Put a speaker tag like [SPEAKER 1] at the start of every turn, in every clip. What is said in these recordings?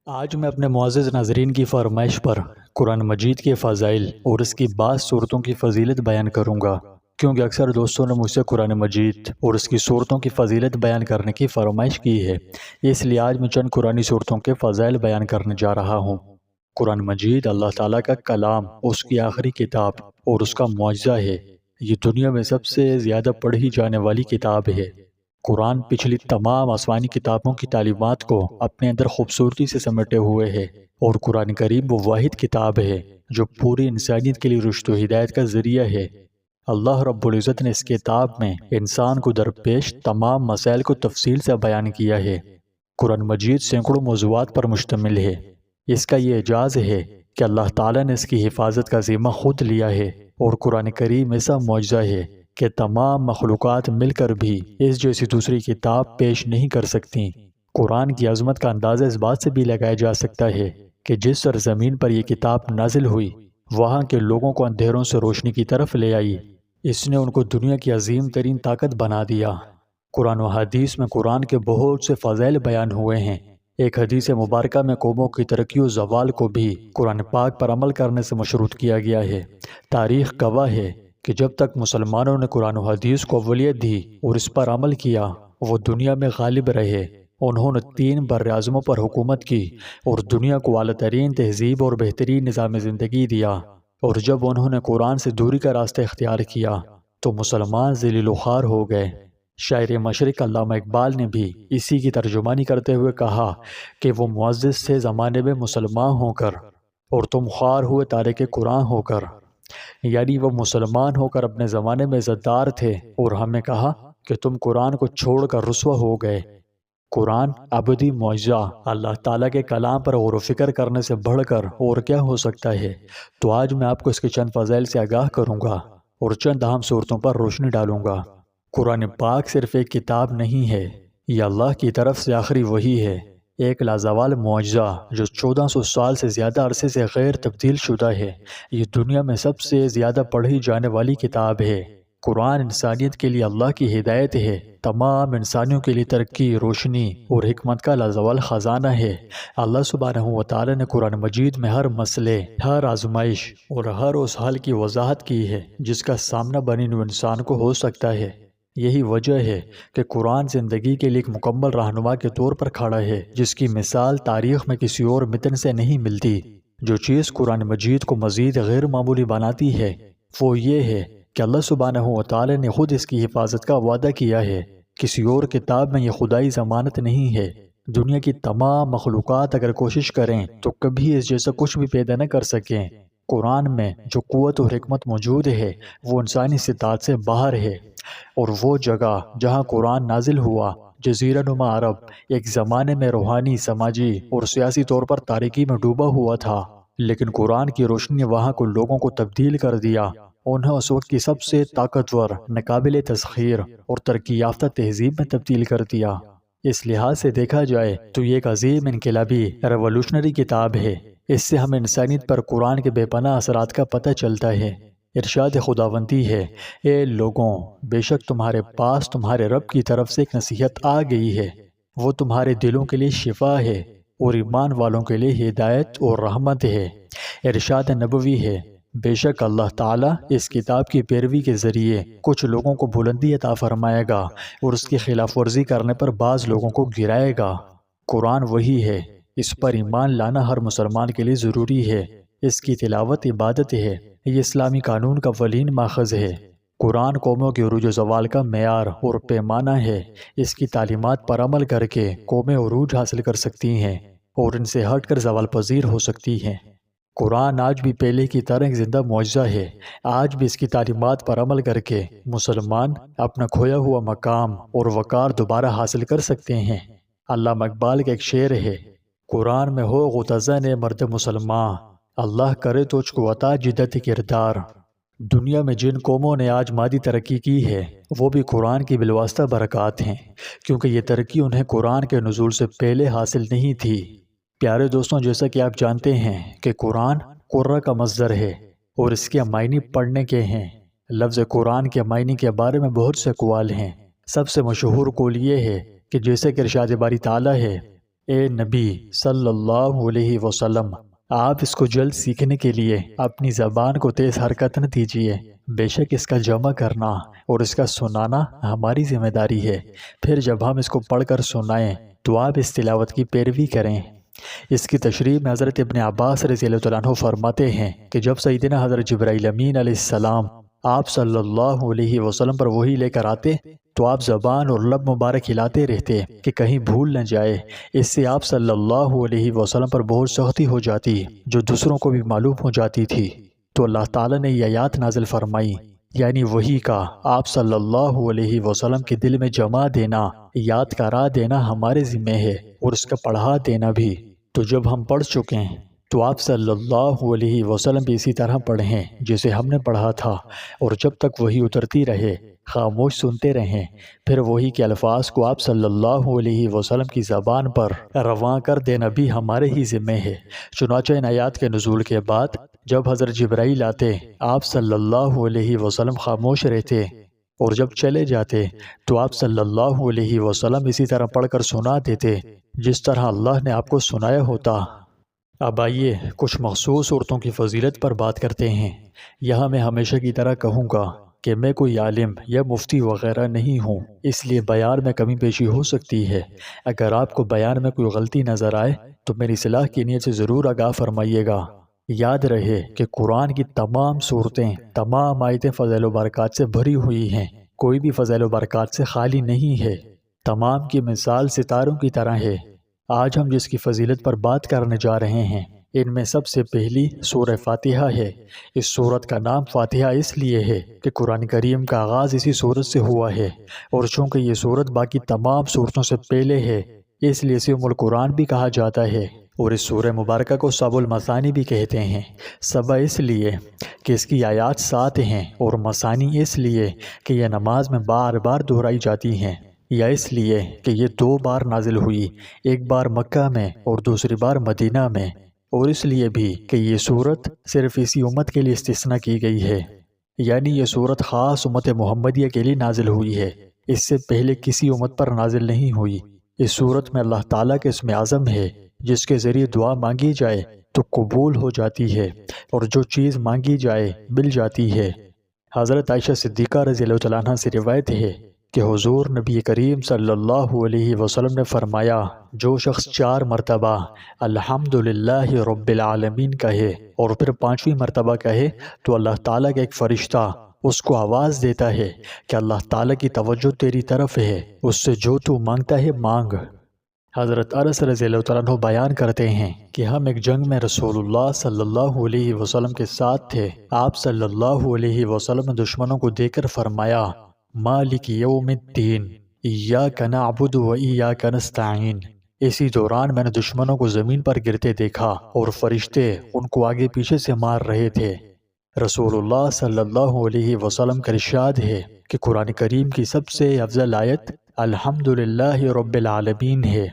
[SPEAKER 1] آج میں اپنے معزز ناظرین کی فرمائش پر قرآن مجید کے فضائل اور اس کی بعض صورتوں کی فضیلت بیان کروں گا، کیونکہ اکثر دوستوں نے مجھ سے قرآن مجید اور اس کی صورتوں کی فضیلت بیان کرنے کی فرمائش کی ہے۔ اس لیے آج میں چند قرآنی صورتوں کے فضائل بیان کرنے جا رہا ہوں۔ قرآن مجید اللہ تعالیٰ کا کلام، اس کی آخری کتاب اور اس کا معجزہ ہے۔ یہ دنیا میں سب سے زیادہ پڑھی جانے والی کتاب ہے۔ قرآن پچھلی تمام آسمانی کتابوں کی تعلیمات کو اپنے اندر خوبصورتی سے سمیٹے ہوئے ہے، اور قرآن کریم وہ واحد کتاب ہے جو پوری انسانیت کے لیے رشد و ہدایت کا ذریعہ ہے۔ اللہ رب العزت نے اس کتاب میں انسان کو درپیش تمام مسائل کو تفصیل سے بیان کیا ہے۔ قرآن مجید سینکڑوں موضوعات پر مشتمل ہے۔ اس کا یہ اعجاز ہے کہ اللہ تعالیٰ نے اس کی حفاظت کا ذمہ خود لیا ہے، اور قرآن کریم ایسا معجزہ ہے کہ تمام مخلوقات مل کر بھی اس جیسی دوسری کتاب پیش نہیں کر سکتی۔ قرآن کی عظمت کا اندازہ اس بات سے بھی لگایا جا سکتا ہے کہ جس سرزمین پر یہ کتاب نازل ہوئی، وہاں کے لوگوں کو اندھیروں سے روشنی کی طرف لے آئی۔ اس نے ان کو دنیا کی عظیم ترین طاقت بنا دیا۔ قرآن و حدیث میں قرآن کے بہت سے فضائل بیان ہوئے ہیں۔ ایک حدیث مبارکہ میں قوموں کی ترقی و زوال کو بھی قرآن پاک پر عمل کرنے سے مشروط کیا گیا ہے۔ تاریخ گواہ ہے کہ جب تک مسلمانوں نے قرآن و حدیث کو اولویت دی اور اس پر عمل کیا، وہ دنیا میں غالب رہے۔ انہوں نے 3 براعظموں پر حکومت کی اور دنیا کو اعلیٰ ترین تہذیب اور بہترین نظام زندگی دیا، اور جب انہوں نے قرآن سے دوری کا راستہ اختیار کیا تو مسلمان ذلیل و خوار ہو گئے۔ شاعر مشرق علامہ اقبال نے بھی اسی کی ترجمانی کرتے ہوئے کہا کہ وہ معزز سے زمانے میں مسلمان ہو کر، اور تم خوار ہوئے تارک قرآن ہو کر۔ یعنی وہ مسلمان ہو کر اپنے زمانے میں عزت دار تھے، اور ہمیں کہا کہ تم قرآن کو چھوڑ کر رسوا ہو گئے۔ قرآن ابدی معجزہ، اللہ تعالیٰ کے کلام پر غور و فکر کرنے سے بڑھ کر اور کیا ہو سکتا ہے؟ تو آج میں آپ کو اس کے چند فضائل سے آگاہ کروں گا اور چند اہم صورتوں پر روشنی ڈالوں گا۔ قرآن پاک صرف ایک کتاب نہیں ہے، یہ اللہ کی طرف سے آخری وحی ہے، ایک لازوال معجزہ جو 1400 سال سے زیادہ عرصے سے غیر تبدیل شدہ ہے۔ یہ دنیا میں سب سے زیادہ پڑھی جانے والی کتاب ہے۔ قرآن انسانیت کے لیے اللہ کی ہدایت ہے، تمام انسانیوں کے لیے ترقی، روشنی اور حکمت کا لازوال خزانہ ہے۔ اللہ سبحانہ و تعالیٰ نے قرآن مجید میں ہر مسئلے، ہر آزمائش اور ہر اس حل کی وضاحت کی ہے جس کا سامنا بنی نوع انسان کو ہو سکتا ہے۔ یہی وجہ ہے کہ قرآن زندگی کے لیے ایک مکمل رہنما کے طور پر کھڑا ہے، جس کی مثال تاریخ میں کسی اور متن سے نہیں ملتی۔ جو چیز قرآن مجید کو مزید غیر معمولی بناتی ہے وہ یہ ہے کہ اللہ سبحانہ و تعالی نے خود اس کی حفاظت کا وعدہ کیا ہے۔ کسی اور کتاب میں یہ خدائی ضمانت نہیں ہے۔ دنیا کی تمام مخلوقات اگر کوشش کریں تو کبھی اس جیسا کچھ بھی پیدا نہ کر سکیں۔ قرآن میں جو قوت اور حکمت موجود ہے وہ انسانی استطاعت سے باہر ہے، اور وہ جگہ جہاں قرآن نازل ہوا، جزیرہ نما عرب، ایک زمانے میں روحانی، سماجی اور سیاسی طور پر تاریکی میں ڈوبا ہوا تھا، لیکن قرآن کی روشنی نے وہاں کو لوگوں کو تبدیل کر دیا۔ انہیں اس وقت کی سب سے طاقتور، ناقابل تسخیر اور ترقی یافتہ تہذیب میں تبدیل کر دیا۔ اس لحاظ سے دیکھا جائے تو یہ ایک عظیم انقلابی ریولوشنری کتاب ہے۔ اس سے ہمیں انسانیت پر قرآن کے بے پناہ اثرات کا پتہ چلتا ہے۔ ارشاد خداوندی ہے، اے لوگوں، بے شک تمہارے پاس تمہارے رب کی طرف سے ایک نصیحت آ گئی ہے، وہ تمہارے دلوں کے لیے شفا ہے اور ایمان والوں کے لیے ہدایت اور رحمت ہے۔ ارشاد نبوی ہے، بے شک اللہ تعالیٰ اس کتاب کی پیروی کے ذریعے کچھ لوگوں کو بلندی عطا فرمائے گا اور اس کی خلاف ورزی کرنے پر بعض لوگوں کو گرائے گا۔ قرآن وہی ہے، اس پر ایمان لانا ہر مسلمان کے لیے ضروری ہے۔ اس کی تلاوت عبادت ہے، یہ اسلامی قانون کا اولین ماخذ ہے۔ قرآن قوموں کے عروج و زوال کا معیار اور پیمانہ ہے۔ اس کی تعلیمات پر عمل کر کے قومیں عروج حاصل کر سکتی ہیں اور ان سے ہٹ کر زوال پذیر ہو سکتی ہیں۔ قرآن آج بھی پہلے کی طرح ایک زندہ معجزہ ہے۔ آج بھی اس کی تعلیمات پر عمل کر کے مسلمان اپنا کھویا ہوا مقام اور وقار دوبارہ حاصل کر سکتے ہیں۔ علامہ اقبال کا ایک شعر ہے، قرآن میں ہو غتزن مرد مسلمان، اللہ کرے تجھ کو عطا جدت کردار۔ دنیا میں جن قوموں نے آج مادی ترقی کی ہے وہ بھی قرآن کی بالواسطہ برکات ہیں، کیونکہ یہ ترقی انہیں قرآن کے نزول سے پہلے حاصل نہیں تھی۔ پیارے دوستوں، جیسا کہ آپ جانتے ہیں کہ قرآن قرہ کا مصدر ہے اور اس کے معنی پڑھنے کے ہیں۔ لفظ قرآن کے معنی کے بارے میں بہت سے اقوال ہیں۔ سب سے مشہور قول یہ ہے کہ جیسے کہ ارشاد باری تعالیٰ ہے، اے نبی صلی اللہ علیہ وسلم، آپ اس کو جلد سیکھنے کے لیے اپنی زبان کو تیز حرکت نہ دیجیے، بے شک اس کا جمع کرنا اور اس کا سنانا ہماری ذمہ داری ہے، پھر جب ہم اس کو پڑھ کر سنائیں تو آپ اس تلاوت کی پیروی کریں۔ اس کی تشریح میں حضرت ابن عباس رضی اللہ عنہ فرماتے ہیں کہ جب سیدنا حضرت جبرائیل امین علیہ السلام آپ صلی اللہ علیہ وسلم پر وحی لے کر آتے تو آپ زبان اور لب مبارک ہلاتے رہتے کہ کہیں بھول نہ جائے۔ اس سے آپ صلی اللہ علیہ وسلم پر بہت سختی ہو جاتی جو دوسروں کو بھی معلوم ہو جاتی تھی، تو اللہ تعالیٰ نے یہ آیات نازل فرمائی، یعنی وحی کا آپ صلی اللہ علیہ وسلم کے دل میں جما دینا، یاد کرا دینا ہمارے ذمہ ہے، اور اس کا پڑھا دینا بھی۔ تو جب ہم پڑھ چکے تو آپ صلی اللہ علیہ وسلم بھی اسی طرح پڑھیں جسے ہم نے پڑھا تھا، اور جب تک وحی اترتی رہے خاموش سنتے رہیں، پھر وحی کے الفاظ کو آپ صلی اللہ علیہ وسلم کی زبان پر رواں کر دینا بھی ہمارے ہی ذمہ ہے۔ چنانچہ ان آیات کے نزول کے بعد جب حضرت جبرائیل آتے آپ صلی اللہ علیہ وسلم خاموش رہتے، اور جب چلے جاتے تو آپ صلی اللہ علیہ وسلم اسی طرح پڑھ کر سنا دیتے جس طرح اللہ نے آپ کو سنایا ہوتا۔ اب آئیے کچھ مخصوص صورتوں کی فضیلت پر بات کرتے ہیں۔ یہاں میں ہمیشہ کی طرح کہوں گا کہ میں کوئی عالم یا مفتی وغیرہ نہیں ہوں، اس لیے بیان میں کمی بیشی ہو سکتی ہے۔ اگر آپ کو بیان میں کوئی غلطی نظر آئے تو میری اصلاح کی نیت سے ضرور آگاہ فرمائیے گا۔ یاد رہے کہ قرآن کی تمام صورتیں، تمام آیتیں فضائل و برکات سے بھری ہوئی ہیں، کوئی بھی فضائل و برکات سے خالی نہیں ہے، تمام کی مثال ستاروں کی طرح ہے۔ آج ہم جس کی فضیلت پر بات کرنے جا رہے ہیں ان میں سب سے پہلی سورہ فاتحہ ہے۔ اس سورت کا نام فاتحہ اس لیے ہے کہ قرآن کریم کا آغاز اسی سورت سے ہوا ہے، اور چونکہ یہ سورت باقی تمام سورتوں سے پہلے ہے اس لیے اسے ام القرآن بھی کہا جاتا ہے، اور اس سورہ مبارکہ کو سبع المثانی بھی کہتے ہیں۔ سبع اس لیے کہ اس کی آیات 7 ہیں، اور مثانی اس لیے کہ یہ نماز میں بار بار دہرائی جاتی ہیں، یا اس لیے کہ یہ 2 بار نازل ہوئی، ایک بار مکہ میں اور دوسری بار مدینہ میں، اور اس لیے بھی کہ یہ سورت صرف اسی امت کے لیے استثناء کی گئی ہے، یعنی یہ سورت خاص امت محمدیہ کے لیے نازل ہوئی ہے، اس سے پہلے کسی امت پر نازل نہیں ہوئی۔ اس سورت میں اللہ تعالیٰ کے اسم اعظم ہے جس کے ذریعے دعا مانگی جائے تو قبول ہو جاتی ہے، اور جو چیز مانگی جائے مل جاتی ہے۔ حضرت عائشہ صدیقہ رضی اللہ عنہا سے روایت ہے کہ حضور نبی کریم صلی اللہ علیہ وسلم نے فرمایا، جو شخص 4 مرتبہ الحمدللہ رب العالمین کہے اور پھر 5ویں مرتبہ کہے تو اللہ تعالیٰ کا ایک فرشتہ اس کو آواز دیتا ہے کہ اللہ تعالیٰ کی توجہ تیری طرف ہے، اس سے جو تو مانگتا ہے مانگ۔ حضرت انس رضی اللہ عنہ بیان کرتے ہیں کہ ہم ایک جنگ میں رسول اللہ صلی اللہ علیہ وسلم کے ساتھ تھے۔ آپ صلی اللہ علیہ وسلم نے دشمنوں کو دیکھ کر فرمایا، مالک یوم الدین ایاک نعبد و ایاک نستعین۔ اسی دوران میں نے دشمنوں کو زمین پر گرتے دیکھا اور فرشتے ان کو آگے پیچھے سے مار رہے تھے۔ رسول اللہ صلی اللہ علیہ وسلم کا ارشاد ہے کہ قرآن کریم کی سب سے افضل آیت الحمدللہ رب العالمین ہے۔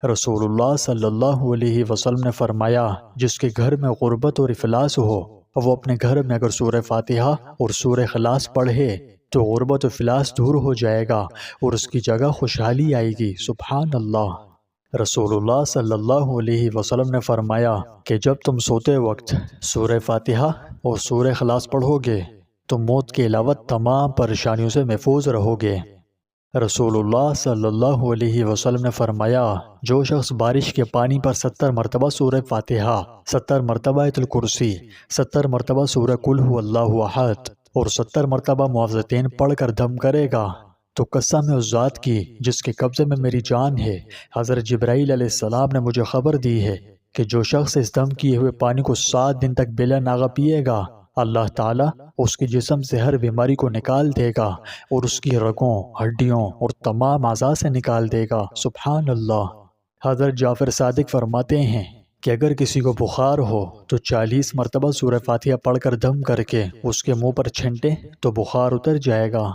[SPEAKER 1] رسول اللہ صلی اللہ علیہ وسلم نے فرمایا، جس کے گھر میں غربت اور افلاس ہو وہ اپنے گھر میں اگر سورہ فاتحہ اور سورہ اخلاص پڑھے تو غربت و افلاس دور ہو جائے گا اور اس کی جگہ خوشحالی آئے گی۔ سبحان اللہ۔ رسول اللہ صلی اللہ علیہ وسلم نے فرمایا کہ جب تم سوتے وقت سورہ فاتحہ اور سورہ اخلاص پڑھو گے تو موت کے علاوہ تمام پریشانیوں سے محفوظ رہو گے۔ رسول اللہ صلی اللہ علیہ وسلم نے فرمایا، جو شخص بارش کے پانی پر 70 مرتبہ سورہ فاتحہ، 70 مرتبہ آیت الکرسی، 70 مرتبہ سورہ قل هو اللہ احد اور 70 مرتبہ معوذتین پڑھ کر دم کرے گا تو قسم ہے اس ذات کی جس کے قبضے میں میری جان ہے، حضرت جبرائیل علیہ السلام نے مجھے خبر دی ہے کہ جو شخص اس دم کیے ہوئے پانی کو 7 دن تک بلا ناغہ پیے گا، اللہ تعالیٰ اس کے جسم سے ہر بیماری کو نکال دے گا اور اس کی رگوں، ہڈیوں اور تمام اعضاء سے نکال دے گا۔ سبحان اللہ۔ حضرت جعفر صادق فرماتے ہیں کہ اگر کسی کو بخار ہو تو 40 مرتبہ سورہ فاتحہ پڑھ کر دم کر کے اس کے منہ پر چھینٹے تو بخار اتر جائے گا۔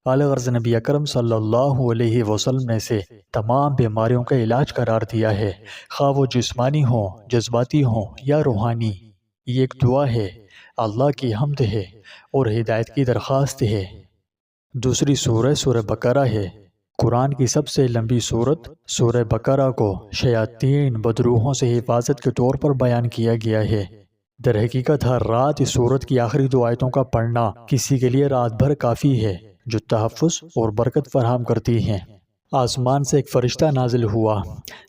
[SPEAKER 1] الغرض نبی اکرم صلی اللہ علیہ وسلم نے اسے تمام بیماریوں کا علاج قرار دیا ہے، خواہ وہ جسمانی ہوں، جذباتی ہوں یا روحانی۔ یہ ایک دعا ہے، اللہ کی حمد ہے اور ہدایت کی درخواست ہے۔ دوسری سورہ بقرہ ہے۔ قرآن کی سب سے لمبی صورت سورہ بقرہ کو شیاطین بدروحوں سے حفاظت کے طور پر بیان کیا گیا ہے۔ در حقیقت ہر رات اس صورت کی آخری 2 آیتوں کا پڑھنا کسی کے لیے رات بھر کافی ہے، جو تحفظ اور برکت فراہم کرتی ہیں۔ آسمان سے ایک فرشتہ نازل ہوا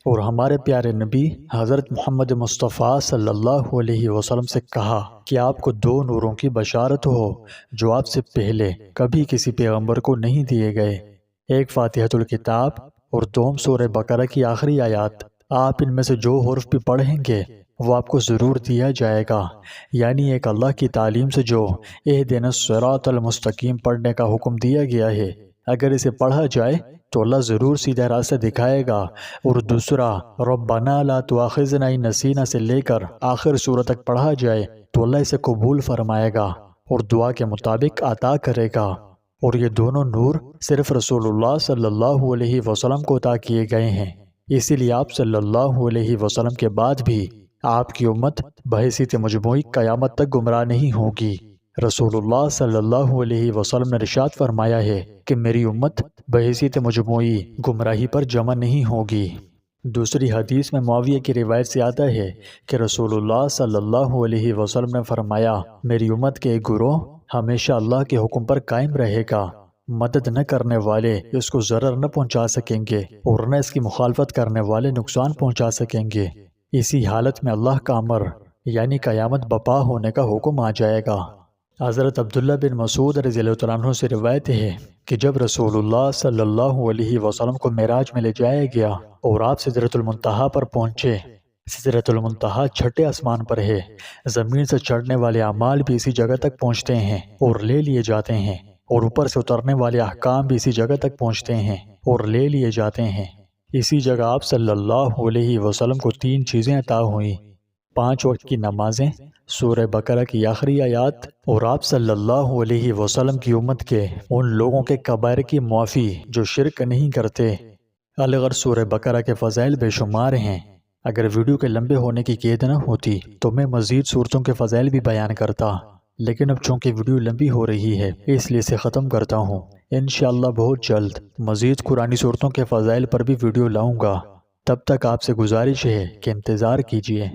[SPEAKER 1] اور ہمارے پیارے نبی حضرت محمد مصطفیٰ صلی اللہ علیہ وسلم سے کہا کہ آپ کو 2 نوروں کی بشارت ہو جو آپ سے پہلے کبھی کسی پیغمبر کو نہیں دیے گئے، ایک فاتحۃ الکتاب اور دوم سورہ بقرہ کی آخری آیات۔ آپ ان میں سے جو حرف بھی پڑھیں گے وہ آپ کو ضرور دیا جائے گا، یعنی ایک اللہ کی تعلیم سے جو اہدنا الصراط المستقیم پڑھنے کا حکم دیا گیا ہے، اگر اسے پڑھا جائے تو اللہ ضرور سیدھا راستہ دکھائے گا، اور دوسرا ربنا لا تؤاخذنا ان نسینا سے لے کر آخر سورت تک پڑھا جائے تو اللہ اسے قبول فرمائے گا اور دعا کے مطابق عطا کرے گا۔ اور یہ دونوں نور صرف رسول اللہ صلی اللہ علیہ وسلم کو عطا کیے گئے ہیں، اسی لیے آپ صلی اللہ علیہ وسلم کے بعد بھی آپ کی امت بحیثیت مجموعی قیامت تک گمراہ نہیں ہوگی۔ رسول اللہ صلی اللہ علیہ وسلم نے ارشاد فرمایا ہے کہ میری امت بحیثیت مجموعی گمراہی پر جمع نہیں ہوگی۔ دوسری حدیث میں معاویہ کی روایت سے آتا ہے کہ رسول اللہ صلی اللہ علیہ وسلم نے فرمایا، میری امت کے ایک گروہ ہمیشہ اللہ کے حکم پر قائم رہے گا، مدد نہ کرنے والے اس کو ضرر نہ پہنچا سکیں گے اور نہ اس کی مخالفت کرنے والے نقصان پہنچا سکیں گے۔ اسی حالت میں اللہ کا امر یعنی قیامت بپا ہونے کا حکم آ جائے گا۔ حضرت عبداللہ بن مسعود رضی اللہ عنہ سے روایت ہے کہ جب رسول اللہ صلی اللہ علیہ وسلم کو معراج میں لے جایا گیا اور آپ سدرۃ المنتہا پر پہنچے، سدرۃ المنتہا چھٹے آسمان پر ہے، زمین سے چڑھنے والے اعمال بھی اسی جگہ تک پہنچتے ہیں اور لے لیے جاتے ہیں، اور اوپر سے اترنے والے احکام بھی اسی جگہ تک پہنچتے ہیں اور لے لیے جاتے ہیں۔ اسی جگہ آپ صلی اللہ علیہ وسلم کو 3 چیزیں عطا ہوئیں: 5 وقت کی نمازیں، سورہ بقرہ کی آخری آیات، اور آپ صلی اللہ علیہ وسلم کی امت کے ان لوگوں کے کبائر کی معافی جو شرک نہیں کرتے۔ الغرض سورہ بقرہ کے فضائل بے شمار ہیں۔ اگر ویڈیو کے لمبے ہونے کی قید نہ ہوتی تو میں مزید صورتوں کے فضائل بھی بیان کرتا، لیکن اب چونکہ ویڈیو لمبی ہو رہی ہے اس لیے اسے ختم کرتا ہوں۔ انشاءاللہ بہت جلد مزید قرآنی صورتوں کے فضائل پر بھی ویڈیو لاؤں گا، تب تک آپ سے گزارش ہے کہ انتظار کیجیے۔